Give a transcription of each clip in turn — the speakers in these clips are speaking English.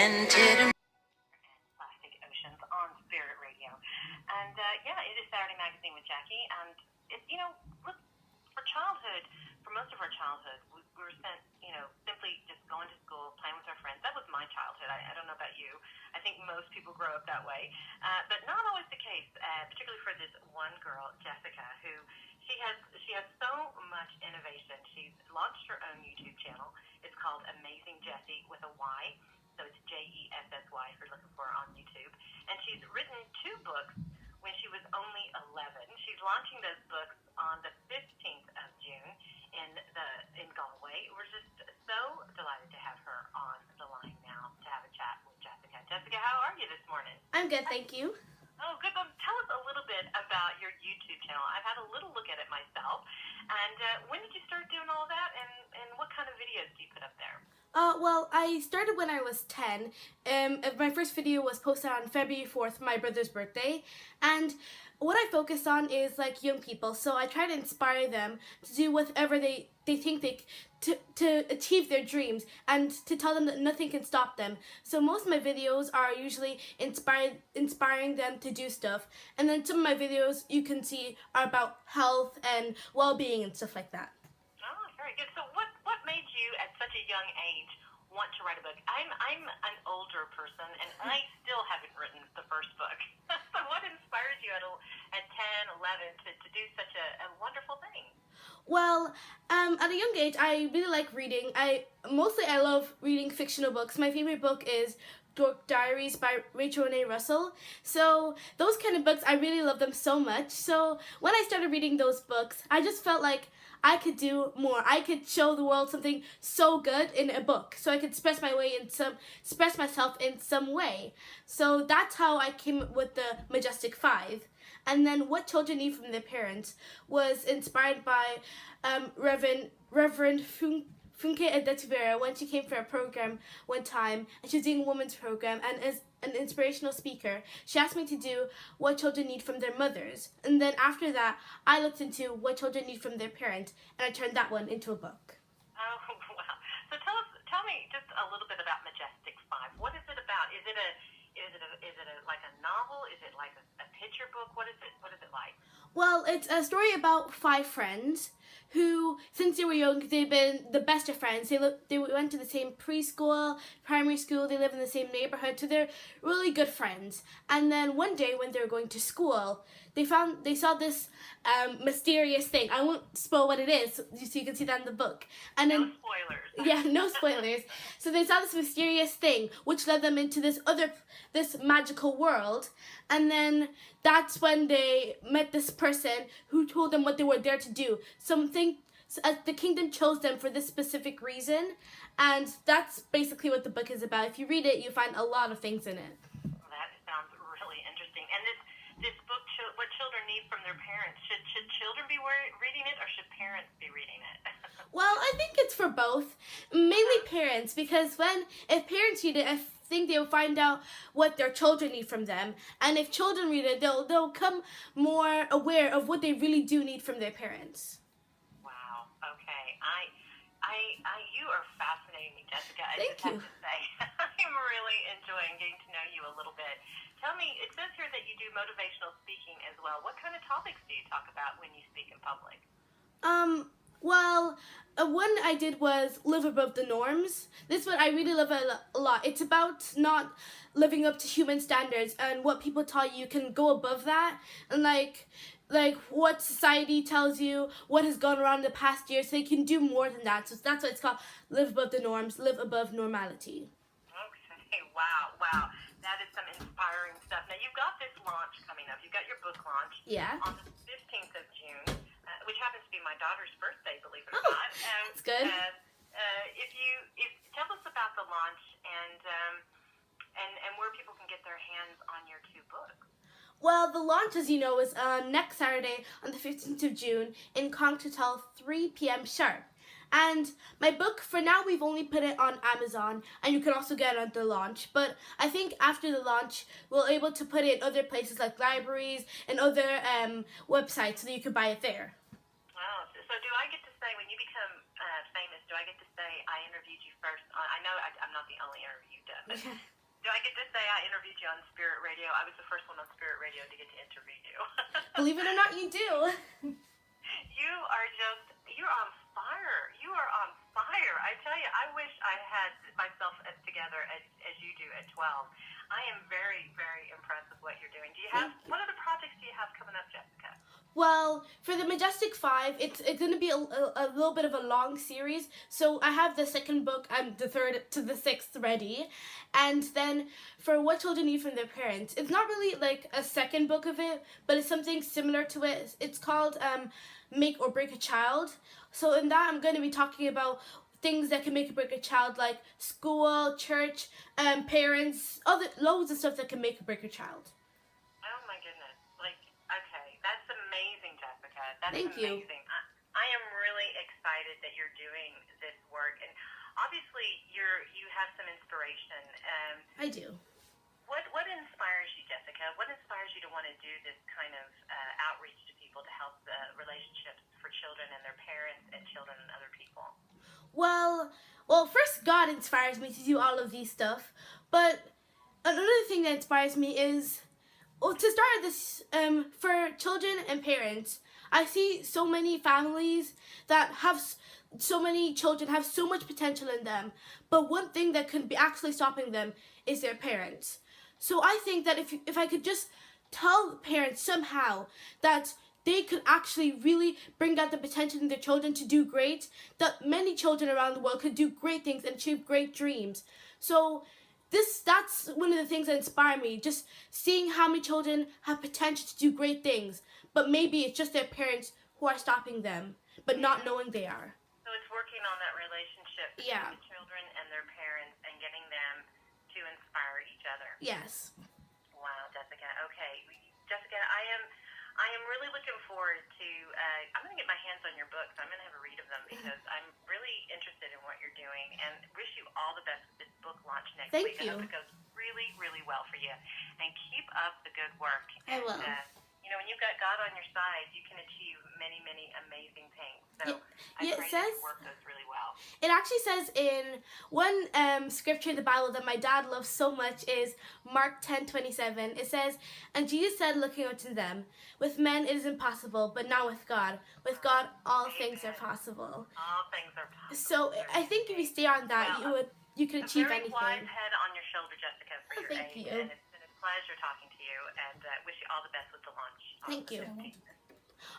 invented. Plastic Oceans on Spirit Radio. And yeah, it is Saturday Magazine with Jackie. And, look, for childhood, for most of our childhood, we were spent, simply just going to school, playing with our friends. That was my childhood. I don't know about you. I think most people grow up that way. But not always the case, particularly for this one girl, Jessica, who she has so much innovation. She's launched her own YouTube channel. It's called Amazing Jessy with a Y. So it's Jessy if you're looking for her on YouTube. And she's written 2 books when she was only 11. She's launching those books on the 15th of June in Galway. We're just so delighted to have her on the line now to have a chat with Jessica. Jessica, how are you this morning? I'm good, thank you. Oh, good. Well, tell us a little bit about your YouTube channel. I've had a little look at it myself. And when did you start doing all that, and what kind of videos do you put up there? Well, I started when I was 10. My first video was posted on February 4th, my brother's birthday. And what I focus on is like young people. So I try to inspire them to do whatever they think to achieve their dreams and to tell them that nothing can stop them. So most of my videos are usually inspiring them to do stuff. And then some of my videos you can see are about health and well-being and stuff like that. Oh, very good. So what made you at such a young age want to write a book? I'm an older person, and I still haven't written the first book. So what inspires you at 10, 11 to do such a wonderful thing? Well, at a young age, I really like reading. I love reading fictional books. My favorite book is Dork Diaries by Rachel Renee Russell. So those kind of books, I really love them so much. So when I started reading those books, I just felt like I could do more. I could show the world something so good in a book. So I could express myself in some way. So that's how I came up with the Majestic 5. And then What Children Need from Their Parents was inspired by Reverend Funke Adetivera when she came for a program one time, and she was doing a women's program, and as an inspirational speaker, she asked me to do what children need from their mothers. And then after that, I looked into what children need from their parents, and I turned that one into a book. Oh, wow. So tell me just a little bit about Majestic 5. What is it about? Is it like a novel? Is it like a picture book? What is it like? Well, it's a story about 5 friends who, since they were young, they've been the best of friends. They went to the same preschool, primary school, they live in the same neighborhood, so they're really good friends. And then one day when they were going to school, they saw this mysterious thing. I won't spoil what it is, so you can see that in the book. And then, no spoilers. Yeah, no spoilers. So they saw this mysterious thing, which led them into this magical world. And then that's when they met this person who told them what they were there to do. The kingdom chose them for this specific reason. And that's basically what the book is about. If you read it, you find a lot of things in it. That sounds really interesting. And this book, What Children Need from Their Parents, should children be reading it, or should parents be reading it? Well, I think it's for both. Mainly parents, because if parents read it, I think they'll find out what their children need from them. And if children read it, they'll come more aware of what they really do need from their parents. Wow. Okay. You are fascinating me, Jessica. Thank you. Have to say, I'm really enjoying getting to know you a little bit. Tell me, it says here that you do motivational speaking as well. What kind of topics do you talk about when you speak in public? Well, one I did was live above the norms. This one I really love a lot. It's about not living up to human standards and what people tell you can go above that, and like what society tells you, what has gone around in the past year, so they can do more than that. So that's what it's called, live above the norms, live above normality. Okay, wow. That is some inspiring stuff. Now, you've got this launch coming up. You've got your book launch on the 15th of June, which happens to be my daughter's birthday, believe it or not. That's good. Tell us about the launch and where people can get their hands on your 2 books. Well, the launch, as you know, is next Saturday on the 15th of June in Conch Hotel, 3 p.m. sharp. And my book, for now, we've only put it on Amazon, and you can also get it at the launch. But I think after the launch, we'll be able to put it in other places like libraries and other websites so that you can buy it there. Oh, so do I get to say, when you become famous, do I get to say I interviewed you first? I know I'm not the only interview you've done, but Do I get to say I interviewed you on Spirit Radio? I was the first one on Spirit Radio to get to interview you. Believe it or not, you do. You're on fire. You are on fire. I tell you, I wish I had myself as together as you do at 12. I am very, very impressed with what you're doing. What other projects do you have coming up, Jessica? Well, for the Majestic 5, it's going to be a little bit of a long series. So I have the second book and the third to the sixth ready. And then for What Children Need from Their Parents, it's not really like a second book of it, but it's something similar to it. It's called Make or Break a Child. So in that, I'm going to be talking about things that can make or break a child, like school, church, parents, loads of stuff that can make or break a child. Oh my goodness. Okay, that's amazing, Jessica. That's Thank amazing. you. I am really excited that you're doing this work, and obviously you have some inspiration. I do. What inspires you, Jessica? What inspires you to want to do this kind of outreach to people to help the relationships for children and their parents and children and other people? Well, first God inspires me to do all of these stuff, but another thing that inspires me is, to start this, for children and parents, I see so many families that have so many children have so much potential in them, but one thing that could be actually stopping them is their parents. So I think that if I could just tell parents somehow that they could actually really bring out the potential in their children to do great, that many children around the world could do great things and achieve great dreams. So that's one of the things that inspire me, just seeing how many children have potential to do great things, but maybe it's just their parents who are stopping them, but not knowing they are. So it's working on that relationship between the children and their parents and getting them to inspire each other. Yes. Wow, Jessica. Okay. Jessica, I am really looking forward to, I'm going to get my hands on your books. I'm going to have a read of them because I'm really interested in what you're doing, and wish you all the best with this book launch next week. Thank you. I hope it goes really, really well for you. And keep up the good work. I will. When you've got God on your side, you can achieve many, many amazing things. So I pray that your work goes really well. It actually says in one scripture in the Bible that my dad loves so much is Mark 10:27. It says, "And Jesus said, looking up to them, with men it is impossible, but not with God. With God, all things are possible." All things are possible. So I think if you stay on that, you can achieve anything. A very wise head on your shoulder, Jessica, for your Thank age. you. And it's been a pleasure talking to you, and wish you all the best with the launch. Thank you.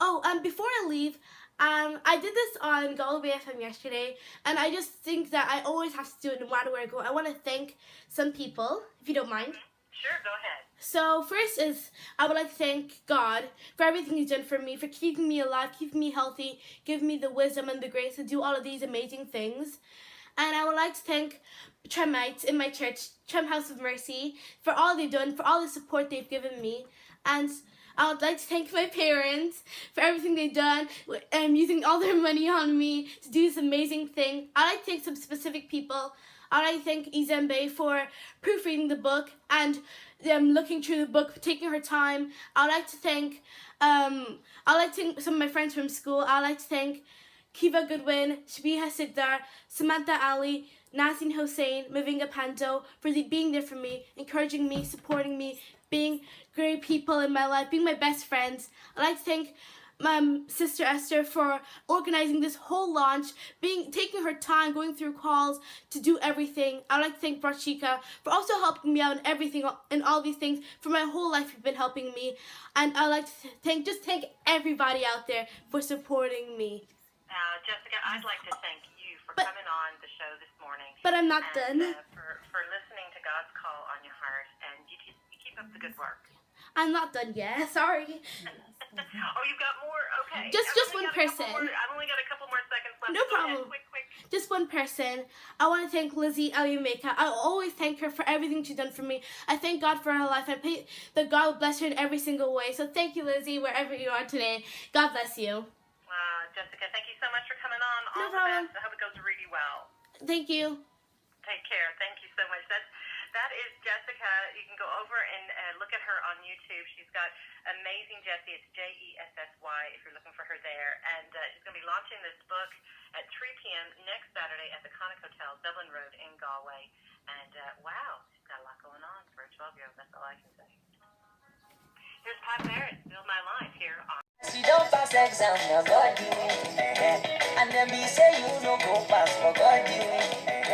Oh, before I leave, I did this on Galway FM yesterday, and I just think that I always have to do it no matter where I go. I want to thank some people, if you don't mind. Sure, go ahead. So first is, I would like to thank God for everything He's done for me, for keeping me alive, keeping me healthy, giving me the wisdom and the grace to do all of these amazing things. And I would like to thank Tremites in my church, Trem House of Mercy, for all they've done, for all the support they've given me. And I would like to thank my parents for everything they've done, using all their money on me to do this amazing thing. I'd like to thank some specific people. I'd like to thank Izembe for proofreading the book and looking through the book, taking her time. I'd like to thank some of my friends from school. I'd like to thank Kiva Goodwin, Shabiha Sigdar, Samantha Ali, Nasin Hossein, Mavinga Panto for being there for me, encouraging me, supporting me, being great people in my life, being my best friends. I'd like to thank my sister Esther for organizing this whole launch, taking her time, going through calls to do everything. I'd like to thank Brashika for also helping me out in everything, in all these things. For my whole life, you've been helping me. And I'd like to thank everybody out there for supporting me. Jessica, I'd like to thank you for coming on the show this morning. But I'm not done. For listening to God's call on your heart, and you keep up the good work. I'm not done yet. Sorry. Oh, you've got more? Okay. Just one person. I've only got a couple more seconds left. No problem. Quick. Just one person. I want to thank Lizzie Aliumeka. I always thank her for everything she's done for me. I thank God for her life. I pray that God will bless her in every single way. So thank you, Lizzie, wherever you are today. God bless you. Jessica, thank you so much for coming on. No problem. The best. I hope it goes really well. Thank you. Take care. Thank you so much. That is Jessica. You can go over and look at her on YouTube. She's got Amazing Jessy. It's Jessy if you're looking for her there. And she's going to be launching this book at 3 p.m. next Saturday at the Connacht Hotel, Dublin Road in Galway. And wow, she's got a lot going on. I can say. Here's Pat Barrett, Build My Life here on. She don't pass exam, no God do it. And then be say you no go pass, for God do it.